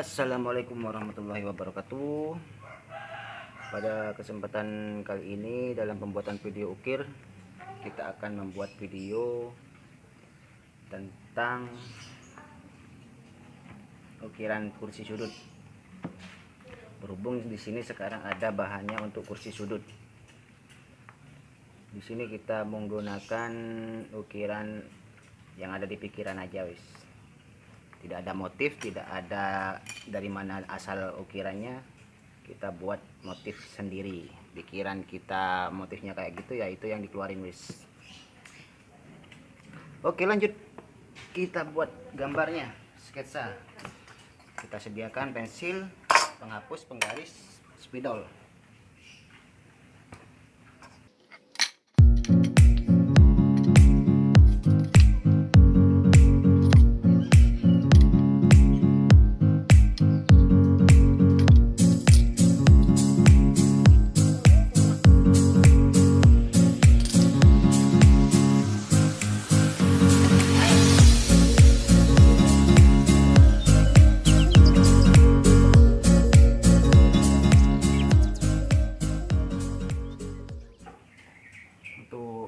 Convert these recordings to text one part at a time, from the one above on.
Assalamualaikum warahmatullahi wabarakatuh. Pada kesempatan kali ini dalam pembuatan video ukir, kita akan membuat video tentang ukiran kursi sudut. Berhubung di sini sekarang ada bahannya untuk kursi sudut. Di sini kita menggunakan ukiran yang ada di pikiran aja, wis. Tidak ada motif, tidak ada dari mana asal ukirannya. Kita buat motif sendiri. Pikiran kita motifnya kayak gitu, ya itu yang dikeluarin, wis. Oke, lanjut. Kita buat gambarnya, sketsa. Kita sediakan pensil, penghapus, penggaris, spidol.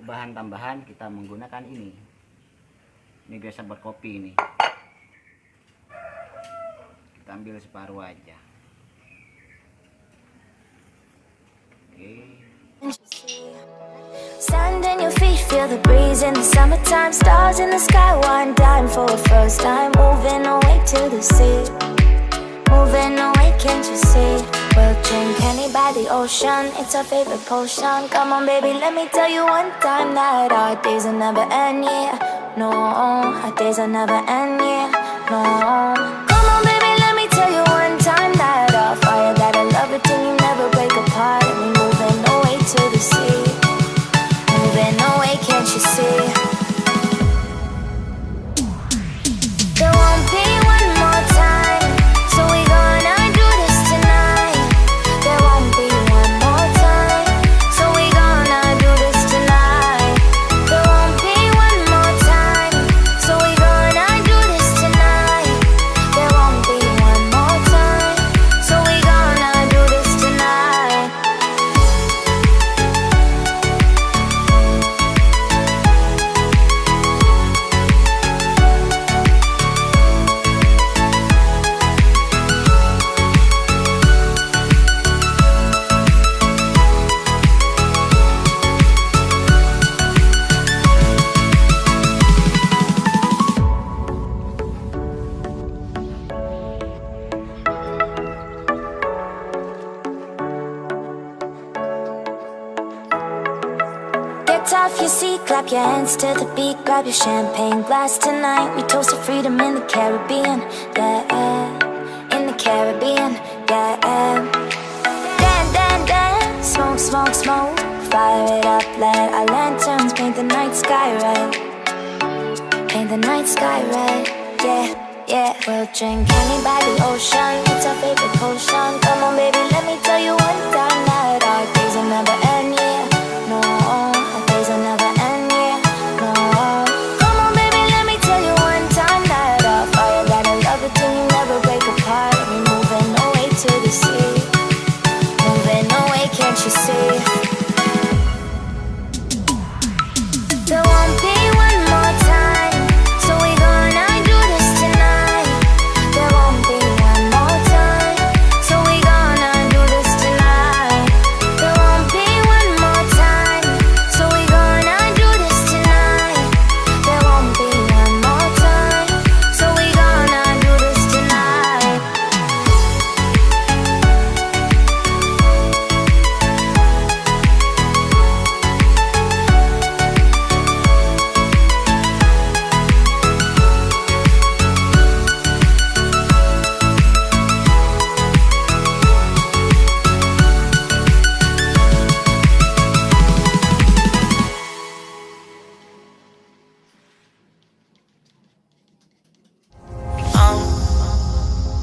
Bahan tambahan kita menggunakan ini biasa buat kopi ini. Kita ambil separuh aja. Oke. Stand in your feet, feel the breeze in the summertime. Stars in the sky, one dime for a first time. Moving away to the sea, moving away, can't you see? We'll drink honey by the ocean, it's our favorite potion. Come on baby, let me tell you one time that our days will never end, yeah. No, our days will never end, yeah. No. Come on baby, let me tell you one time that our fire, that I love it till you never break apart. And we moving away to the sea, moving away, can't you see? There won't be one more time, so we gonna do this tonight. There won't be one more time, so we gonna do this tonight. There won't be one more time, so we gonna do this tonight. There won't be one more time, so we gonna do this tonight. Get off your seat, clap your hands to the beat. Grab your champagne glass tonight. We toast to freedom in the Caribbean, yeah. In the Caribbean, yeah. Dance, dance, dance, smoke, smoke, smoke. Fire it up, let our lanterns paint the night sky red. Paint the night sky red, yeah, yeah. We'll drink honey by the ocean, it's our favorite potion. Come on baby, let me tell you one time that our days will never end, yeah. No, our days will never end, yeah. No. Come on baby, let me tell you one time that our fire, that I love it till you never break apart. And we moving away to the sea, moving away, can't you see? There won't be one more time, so we gonna do this tonight. There won't be one more time, so we gonna do this tonight. There won't be one more time, so we gonna do this tonight. There won't be one more time, so we gonna do this tonight.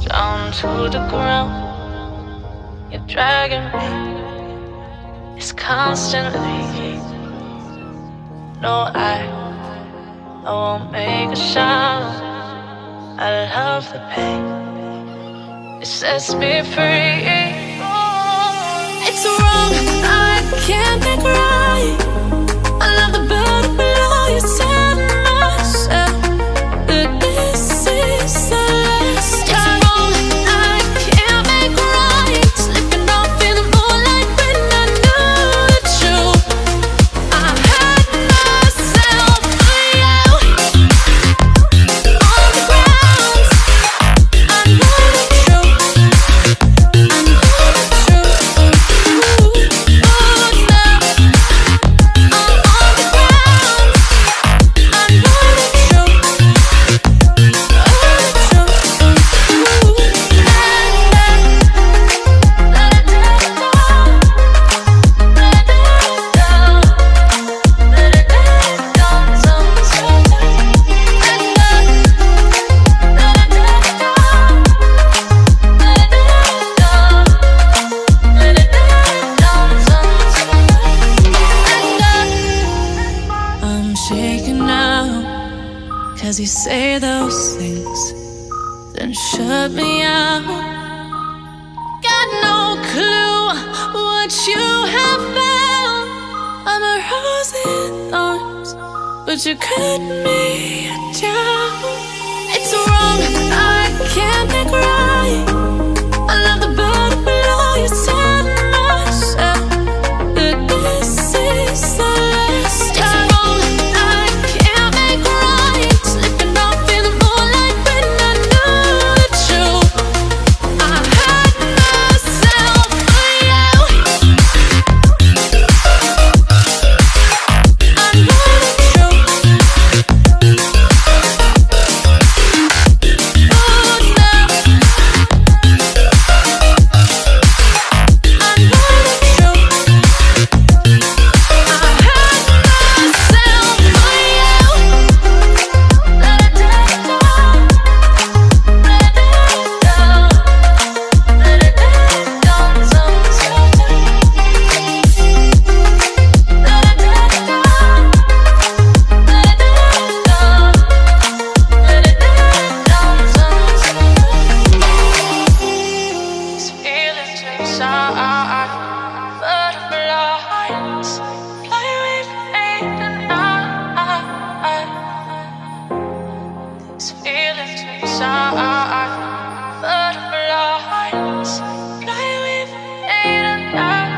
Down to the ground, you're dragging me. It's constantly. No, I won't make a sound. I love the pain. it sets me free. It's wrong, I can't make right. I love the bird below you said myself that this is the last time. It's wrong, I can't make right. Slipping off in the moonlight when I knew the truth. I had myself for you. On the ground, I know the truth. I know the truth. Oh, now I'm on the ground. I know the truth. Oh, the I'm shaking now, 'cause you say those things, then shut me out. Got no clue what you have found. I'm a rose in thorns, but you cut me down. It's wrong, I can't make right. I love the bird below you said myself that this is the last time. It's wrong, I can't make right. Slipping off in the moonlight when I knew the truth. I had myself for you. I know the truth. Oh, now I know the truth. I had myself for you. Let it down, let it down, let it down, sometimes. Let it down, let it down, let it down, sometimes. These feelings inside, butterflies fly with me tonight. These feelings inside, butterflies fly with me tonight.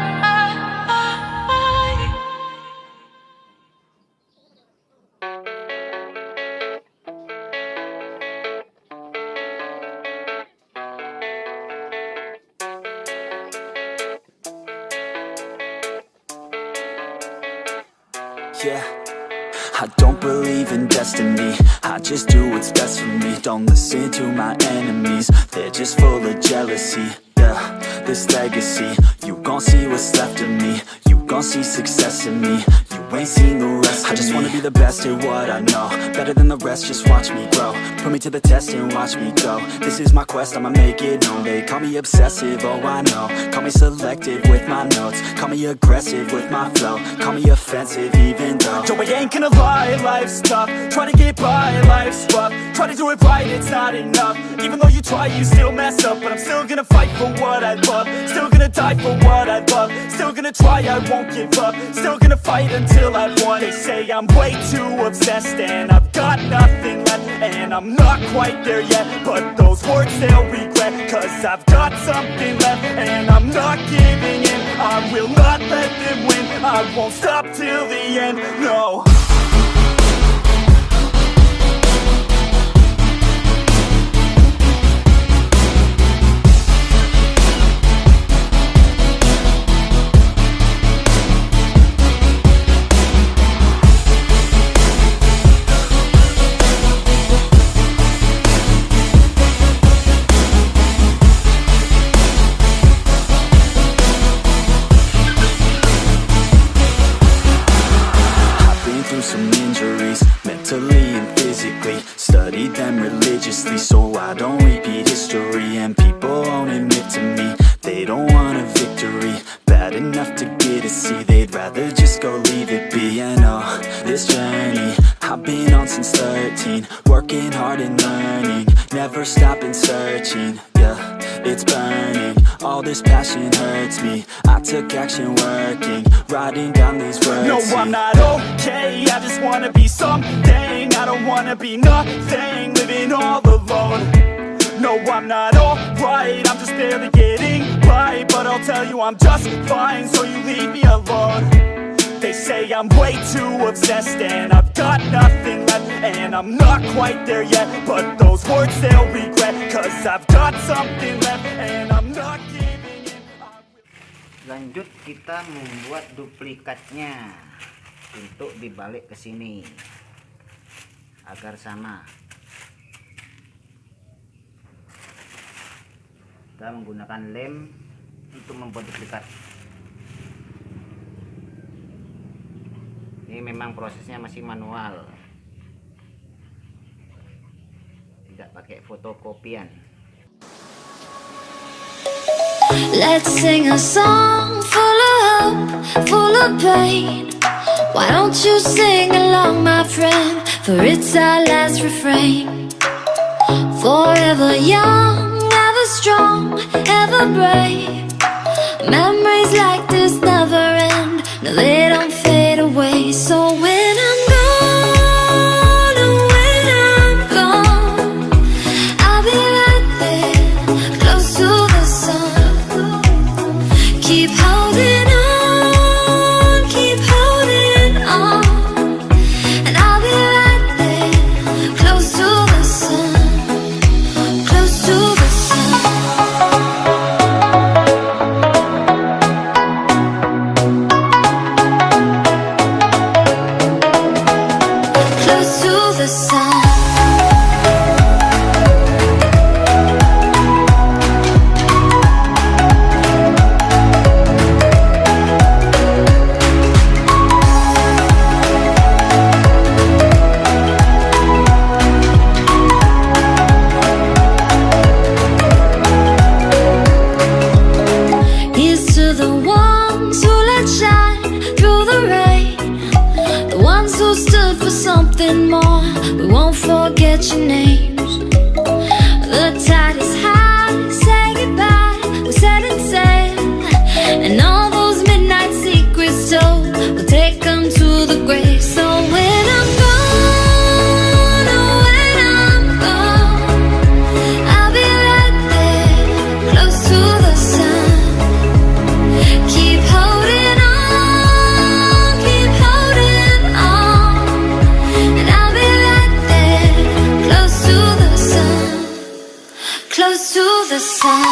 Yeah, I don't believe in destiny. I just do what's best for me. Don't listen to my enemies, they're just full of jealousy. Yeah, this legacy, you gon' see what's left of me. You gon' see success in me. You ain't seen the rest of me. I just wanna be the best at what I know, better than the rest, just watch me grow. Put me to the test and watch me go. This is my quest, I'ma make it known. They call me obsessive, oh I know. Call me selective with my notes. Call me aggressive with my flow. Call me offensive even though Joe, I ain't gonna lie, life's tough. Try to get by, life's rough. Try to do it right, it's not enough. Even though you try, you still mess up. But I'm still gonna fight for what I love. Still gonna die for what I love. Still gonna try, I won't give up. Still gonna fight until I've won. They say I'm way too obsessed and I've got nothing left. And I'm not quite there yet, but those words they'll regret. 'Cause I've got something left and I'm not giving in. I will not let them win. I won't stop till the end, no. Some injuries, mentally and physically. Studied them religiously so I don't repeat history. And people won't admit to me they don't want a victory bad enough to get a C. They'd rather just go leave it be. And oh, this journey I've been on since 13. Working hard and learning, never stopping searching. Yeah, it's All this passion hurts me. I took action working, writing down these words. No, I'm not okay, I just wanna be something. I don't wanna be nothing, living all alone. No, I'm not alright, I'm just barely getting by. But I'll tell you I'm just fine, so you leave me alone. They say I'm way too obsessed and I've got nothing left, and I'm not quite there yet, but those words they'll regret, cause I've got something left and I'm not giving in. Lanjut kita membuat duplikatnya untuk dibalik ke sini agar sama. Kita menggunakan lem untuk membuat duplikat. Ini memang prosesnya masih manual, tidak pakai fotokopian. Let's sing a song full of hope, full of pain. Why don't you sing along, my friend? For it's our last refrain. Forever young, ever strong, ever brave. Memories like this never end. No, they don't fade away. So when I'm gone, oh, when I'm gone, I'll be right there, close to the sun. Keep holding on, and I'll be right there, close to the sun, close to the sun. Close to the sun. Here's to the ones who let shine through the rain, the ones who stood for something more. We won't forget your names. The tide is high, say goodbye, we're setting sail, and all those midnight secrets told, we'll take them to the grave. So when I'm gone, oh, when I'm gone, I'll be right there, close to the sun. Keep holding on, and I'll be right there, close to the sun, close to the sun.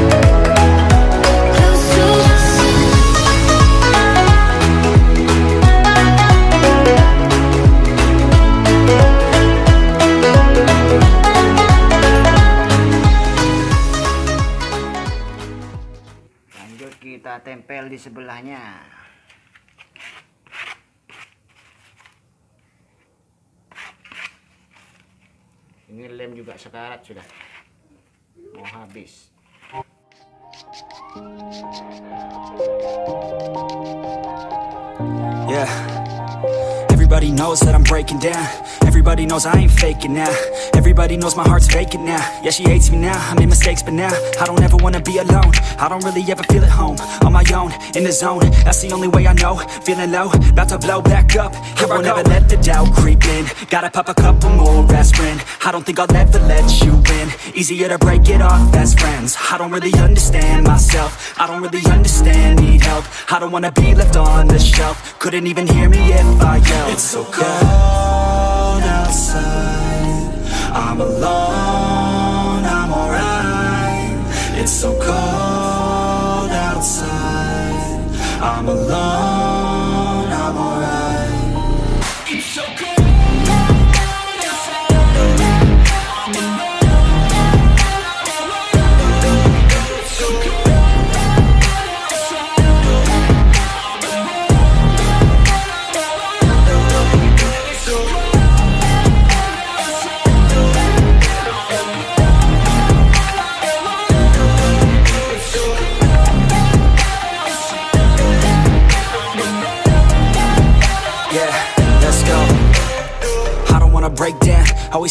Close to the sun. Lanjut kita tempel di sebelahnya. Ini lem juga sekarat sudah mau habis. Yeah. Everybody knows that I'm breaking down. Everybody knows I ain't faking now. Everybody knows my heart's vacant now. Yeah, she hates me now, I made mistakes but now I don't ever wanna be alone. I don't really ever feel at home. On my own, in the zone, that's the only way I know. Feeling low, about to blow back up. Here I won't ever let the doubt creep in. Gotta pop a couple more aspirin. I don't think I'll ever let you in. Easier to break it off best friends. I don't really understand myself. I don't really understand, need help. I don't wanna be left on the shelf. Couldn't even hear me if I yelled. It's so cold outside, I'm alone, I'm alright. It's so cold outside, I'm alone, I'm alright. It's so cold outside, I'm alone, it's so cold outside, I'm alone. It's so cold outside.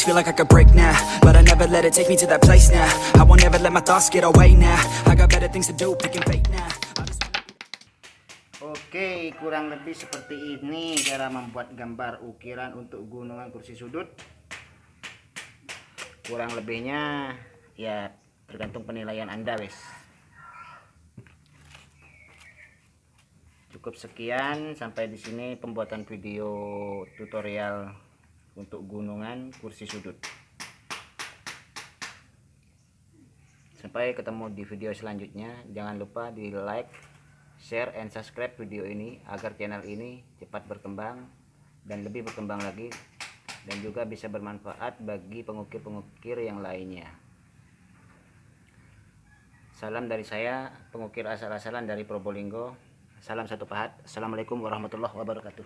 always feel like I could break now, but I never let it take me to that place now. I won't ever let my thoughts get away now. I got better things to do, picking fate now. Oke, kurang lebih seperti ini cara membuat gambar ukiran untuk gunungan kursi sudut. Kurang lebihnya ya tergantung penilaian Anda, wes. Cukup sekian, sampai di sini pembuatan video tutorial untuk gunungan kursi sudut. Sampai ketemu di video selanjutnya. Jangan lupa di like, share, and subscribe video ini agar channel ini cepat berkembang dan lebih berkembang lagi, dan juga bisa bermanfaat bagi pengukir-pengukir yang lainnya. Salam dari saya, pengukir asal-asalan dari Probolinggo. Salam satu pahat. Assalamualaikum warahmatullahi wabarakatuh.